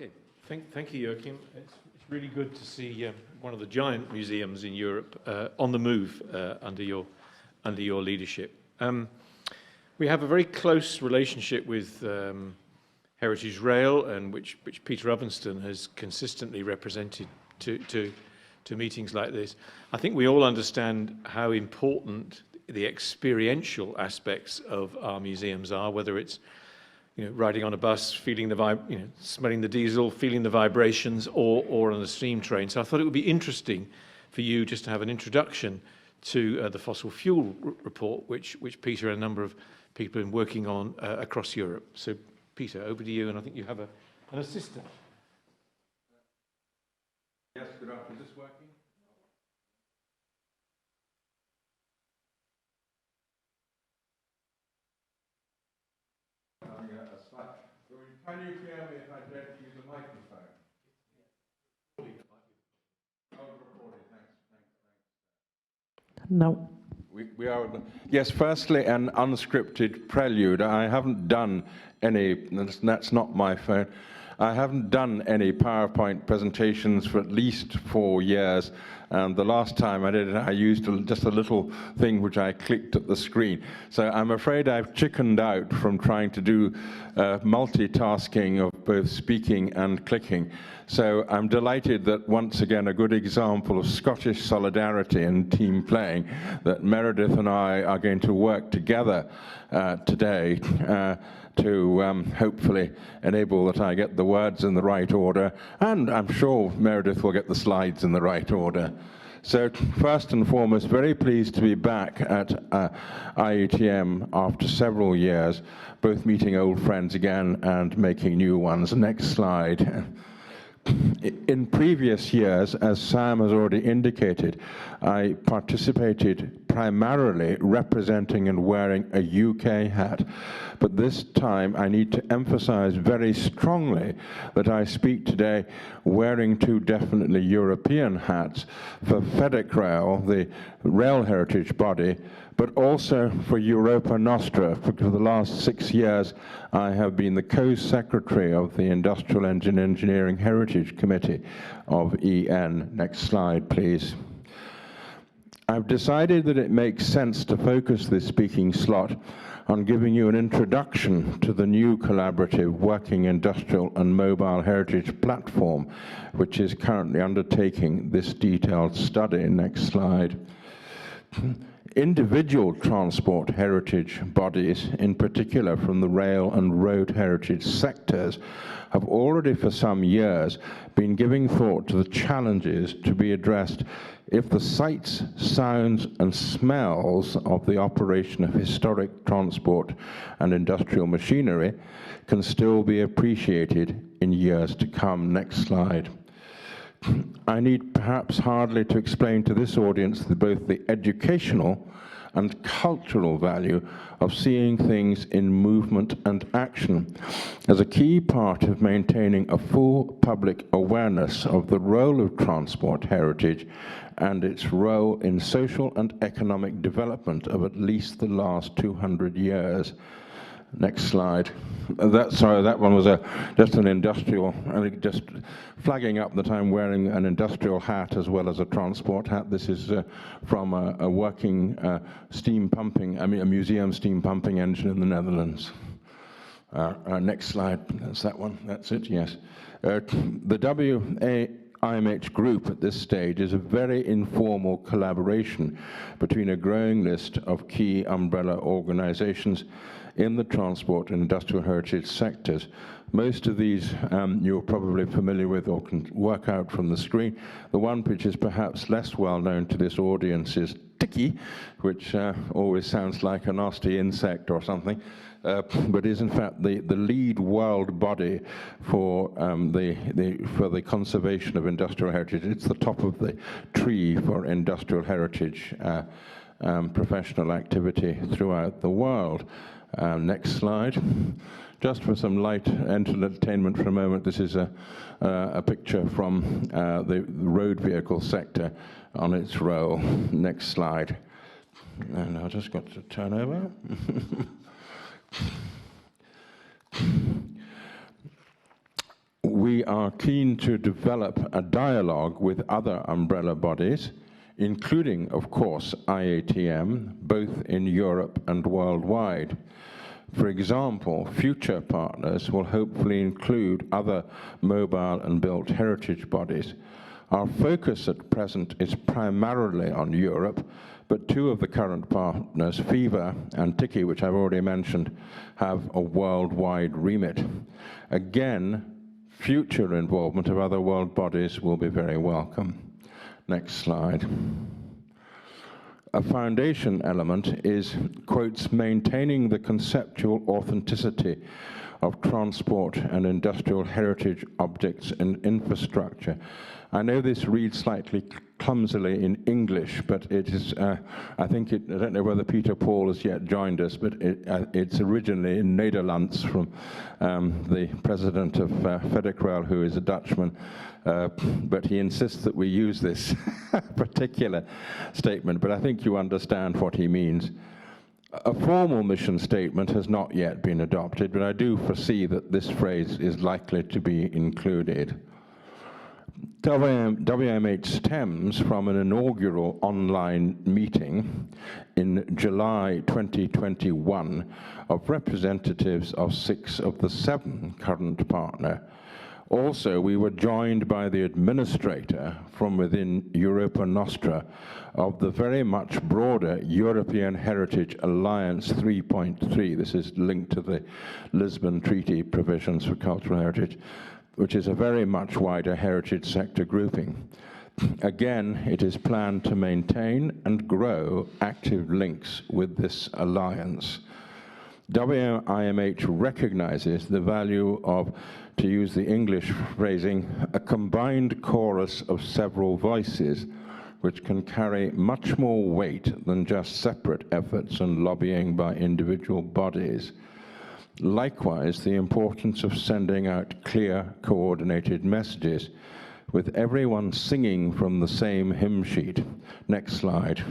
Okay, thank you, Joachim. It's really good to see one of the giant museums in Europe on the move under your leadership. We have a very close relationship with Heritage Rail, and which Peter Ovenstone has consistently represented to meetings like this. I think we all understand how important the experiential aspects of our museums are, whether it's riding on a bus, feeling the smelling the diesel, feeling the vibrations, or on a steam train. So I thought it would be interesting for you just to have an introduction to the fossil fuel report, which Peter and a number of people have been working on across Europe. So Peter, over to you, and I think you have an assistant. Yes, good afternoon. Is this working? Can you hear me if I don't use a microphone? Oh, recording. Thanks. No. We are. Yes, firstly, an unscripted prelude. I haven't done any, that's not my phone. I haven't done any PowerPoint presentations for at least 4 years. And the last time I did it, I used just a little thing which I clicked at the screen. So I'm afraid I've chickened out from trying to do multitasking of both speaking and clicking. So I'm delighted that once again a good example of Scottish solidarity and team playing, that Meredith and I are going to work together today to hopefully enable that I get the words in the right order, and I'm sure Meredith will get the slides in the right order. So first and foremost, very pleased to be back at IATM after several years, both meeting old friends again and making new ones. Next slide. In previous years, as Sam has already indicated, I participated primarily representing and wearing a UK hat. But this time I need to emphasize very strongly that I speak today wearing 2 definitely European hats for FedEx Rail, the rail heritage body, but also for Europa Nostra. For the last 6 years, I have been the co-secretary of the Industrial Engine Engineering Heritage Committee of EN. Next slide, please. I've decided that it makes sense to focus this speaking slot on giving you an introduction to the new collaborative working industrial and mobile heritage platform, which is currently undertaking this detailed study. Next slide. Individual transport heritage bodies, in particular from the rail and road heritage sectors, have already for some years been giving thought to the challenges to be addressed if the sights, sounds and smells of the operation of historic transport and industrial machinery can still be appreciated in years to come. Next slide. I need perhaps hardly to explain to this audience both the educational and cultural value of seeing things in movement and action as a key part of maintaining a full public awareness of the role of transport heritage and its role in social and economic development of at least the last 200 years. Next slide. Sorry, that one was just an industrial, just flagging up that I'm wearing an industrial hat as well as a transport hat. This is from a working steam pumping, a museum steam pumping engine in the Netherlands. Next slide, that's that one, that's it, yes. The IMH group at this stage is a very informal collaboration between a growing list of key umbrella organizations in the transport and industrial heritage sectors. Most of these you're probably familiar with or can work out from the screen. The one which is perhaps less well known to this audience is Tiki, which always sounds like a nasty insect or something, but is in fact the lead world body for the conservation of industrial heritage. It's the top of the tree for industrial heritage professional activity throughout the world. Next slide. Just for some light entertainment for a moment, this is a picture from the road vehicle sector on its roll. Next slide. And I've just got to turn over. We are keen to develop a dialogue with other umbrella bodies, including, of course, IATM, both in Europe and worldwide. For example, future partners will hopefully include other mobile and built heritage bodies. Our focus at present is primarily on Europe, but two of the current partners, FIVA and Tiki, which I've already mentioned, have a worldwide remit. Again, future involvement of other world bodies will be very welcome. Next slide. A foundation element is, quotes, maintaining the conceptual authenticity of transport and industrial heritage objects and infrastructure. I know this reads slightly clumsily in English, but it is, I don't know whether Peter Paul has yet joined us, but it's originally in Nederlands from the president of Federal, who is a Dutchman, but he insists that we use this particular statement, but I think you understand what he means. A formal mission statement has not yet been adopted, but I do foresee that this phrase is likely to be included. WMH stems from an inaugural online meeting in July 2021 of representatives of 6 of the 7 current partners. Also, we were joined by the administrator from within Europa Nostra of the very much broader European Heritage Alliance 3.3. This is linked to the Lisbon Treaty provisions for cultural heritage, which is a very much wider heritage sector grouping. Again, it is planned to maintain and grow active links with this alliance. WIMH recognizes the value of, to use the English phrasing, a combined chorus of several voices, which can carry much more weight than just separate efforts and lobbying by individual bodies. Likewise, the importance of sending out clear, coordinated messages, with everyone singing from the same hymn sheet. Next slide.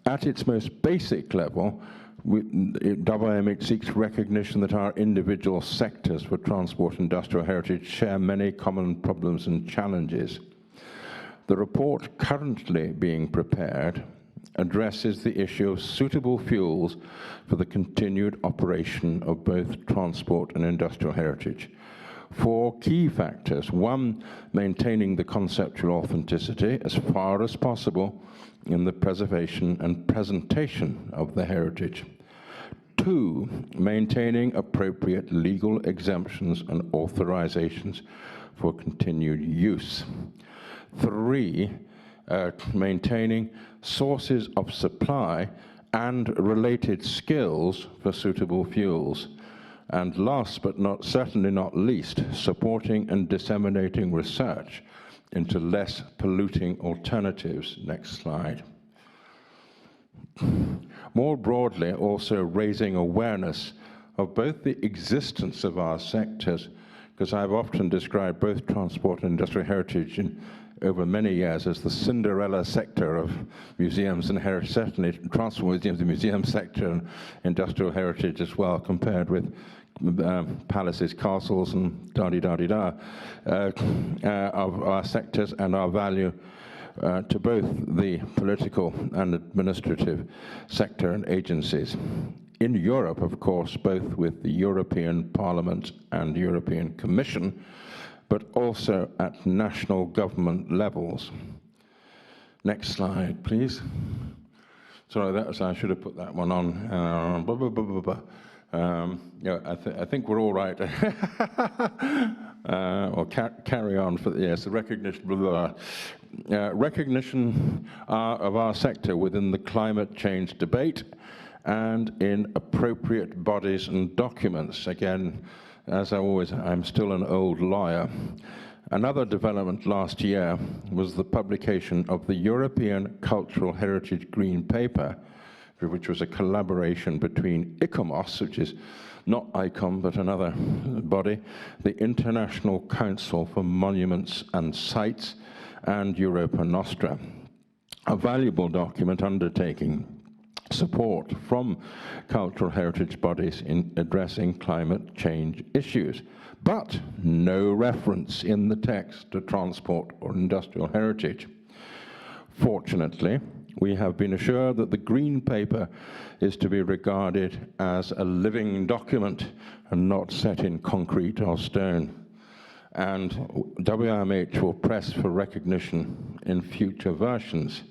At its most basic level, WMH seeks recognition that our individual sectors for transport and industrial heritage share many common problems and challenges. The report currently being prepared addresses the issue of suitable fuels for the continued operation of both transport and industrial heritage. 4 key factors. 1, maintaining the conceptual authenticity as far as possible in the preservation and presentation of the heritage. 2, maintaining appropriate legal exemptions and authorizations for continued use. 3, maintaining sources of supply and related skills for suitable fuels. And last but certainly not least, supporting and disseminating research into less polluting alternatives. Next slide. More broadly, also raising awareness of both the existence of our sectors, because I've often described both transport and industrial heritage over many years as the Cinderella sector of museums and heritage, certainly transport museums, the museum sector, and industrial heritage as well, compared with palaces, castles, and da-di-da-di-da of our sectors and our value to both the political and administrative sector and agencies. In Europe, of course, both with the European Parliament and European Commission, but also at national government levels. Next slide, please. Sorry, I should have put that one on. I think we're all right. Or carry on for yes, the recognition. Recognition of our sector within the climate change debate and in appropriate bodies and documents. Again, as I'm still an old lawyer. Another development last year was the publication of the European Cultural Heritage Green Paper, which was a collaboration between ICOMOS, which is not ICOM, but another body, the International Council for Monuments and Sites, and Europa Nostra. A valuable document undertaking support from cultural heritage bodies in addressing climate change issues, but no reference in the text to transport or industrial heritage. Fortunately, we have been assured that the Green Paper is to be regarded as a living document and not set in concrete or stone. And WIMH will press for recognition in future versions.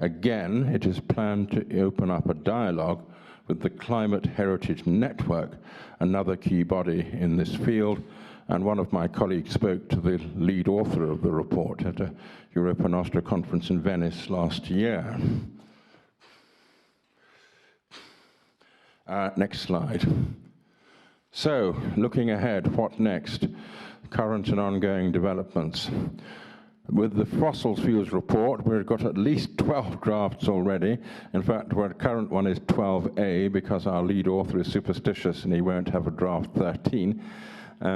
Again, it is planned to open up a dialogue with the Climate Heritage Network, another key body in this field, and one of my colleagues spoke to the lead author of the report at a Europa Nostra conference in Venice last year. Next slide. So, looking ahead, what next? Current and ongoing developments. With the fossil fuels report, we've got at least 12 drafts already. In fact, our current one is 12A because our lead author is superstitious and he won't have a draft 13. We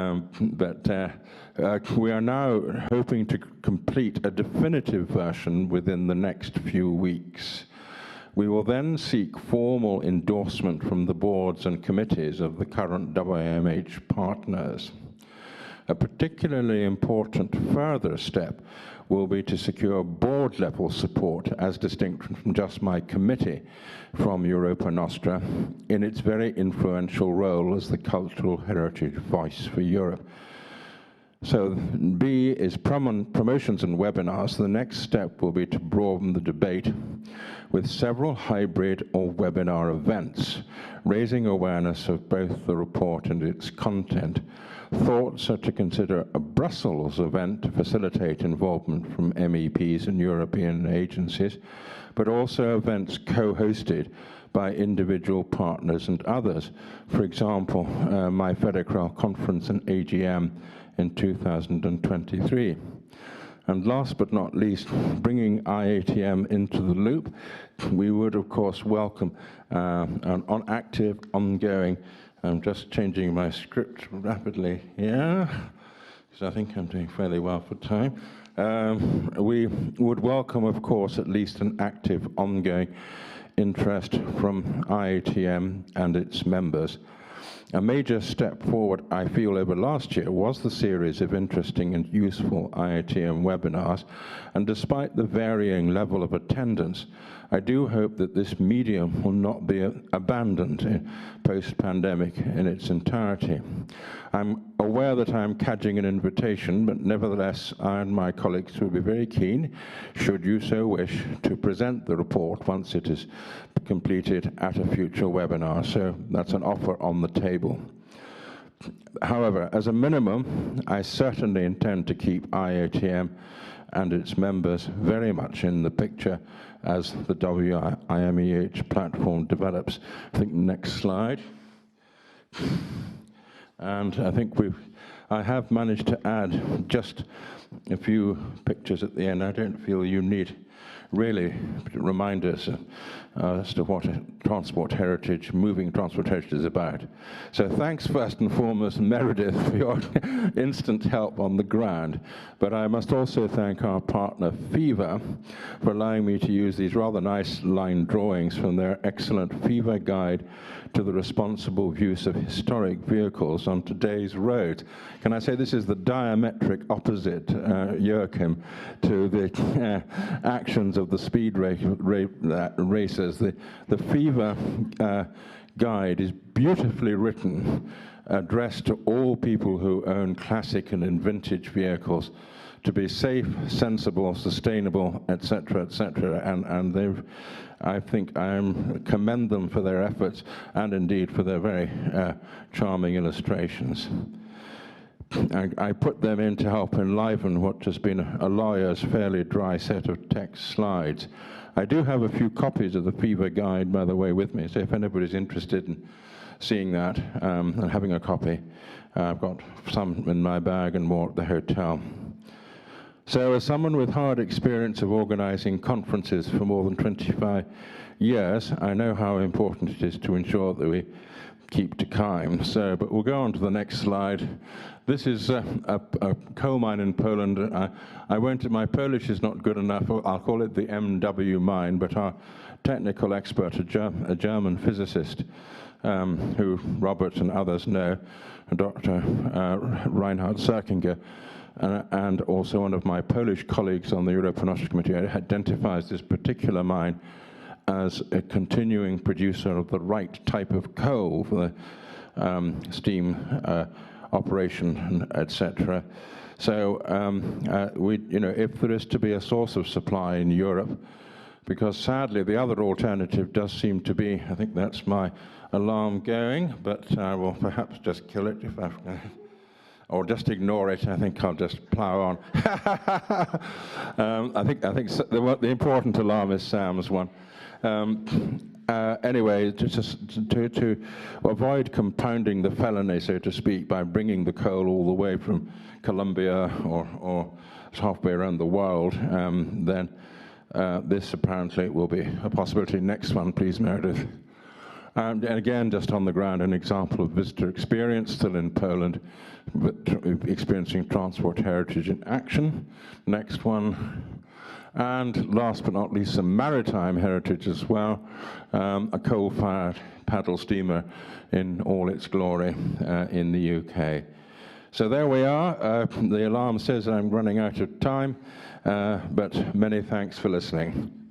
are now hoping to complete a definitive version within the next few weeks. We will then seek formal endorsement from the boards and committees of the current WIMH partners. A particularly important further step will be to secure board-level support, as distinct from just my committee, from Europa Nostra in its very influential role as the cultural heritage voice for Europe. So B is promotions and webinars. The next step will be to broaden the debate with several hybrid or webinar events, raising awareness of both the report and its content. Thoughts are to consider a Brussels event to facilitate involvement from MEPs and European agencies, but also events co-hosted by individual partners and others. For example, my FEDECRAL conference and AGM in 2023. And last but not least, bringing IATM into the loop, we would of course welcome an active, ongoing, I'm just changing my script rapidly here, because I think I'm doing fairly well for time. We would welcome, of course, at least an active, ongoing interest from IATM and its members. A major step forward, I feel, over last year was the series of interesting and useful IATM webinars, and despite the varying level of attendance, I do hope that this medium will not be abandoned post-pandemic in its entirety. I'm aware that I'm cadging an invitation, but nevertheless, I and my colleagues will be very keen, should you so wish, to present the report once it is completed at a future webinar. So that's an offer on the table. However, as a minimum, I certainly intend to keep IATM and its members very much in the picture as the WIMH platform develops. I think next slide. And I think I have managed to add just a few pictures at the end. I don't feel you need really reminders as to what moving transport heritage is about. So thanks first and foremost, Meredith, for your instant help on the ground. But I must also thank our partner, FIFA, for allowing me to use these rather nice line drawings from their excellent FIFA guide to the responsible use of historic vehicles on today's roads. Can I say this is the diametric opposite, Joachim, to the actions of the speed racers. The FIFA guide is beautifully written, addressed to all people who own classic and vintage vehicles, to be safe, sensible, sustainable, etc., etc. And I think I commend them for their efforts and indeed for their very charming illustrations. I put them in to help enliven what has been a lawyer's fairly dry set of text slides. I do have a few copies of the FIFA guide, by the way, with me, so if anybody's interested in seeing that and having a copy, I've got some in my bag and more at the hotel. So as someone with hard experience of organizing conferences for more than 25 years, I know how important it is to ensure that we keep to time. But we'll go on to the next slide. This is a coal mine in Poland. My Polish is not good enough. I'll call it the MW mine, but our technical expert, a German physicist, who Robert and others know, Dr. Reinhard Serkinger, and also one of my Polish colleagues on the European Austria Committee identifies this particular mine as a continuing producer of the right type of coal for the steam operation, etc. So if there is to be a source of supply in Europe, because sadly the other alternative does seem to be, I think that's my alarm going, but I will perhaps just kill it if I've, or just ignore it. I think I'll just plow on. I think the important alarm is Sam's one. Anyway, to avoid compounding the felony, so to speak, by bringing the coal all the way from Colombia or halfway around the world, then this apparently will be a possibility. Next one, please, Meredith. And again, just on the ground, an example of visitor experience, still in Poland, but experiencing transport heritage in action. Next one. And last but not least, some maritime heritage as well, a coal-fired paddle steamer in all its glory in the UK. So there we are. The alarm says I'm running out of time, but many thanks for listening.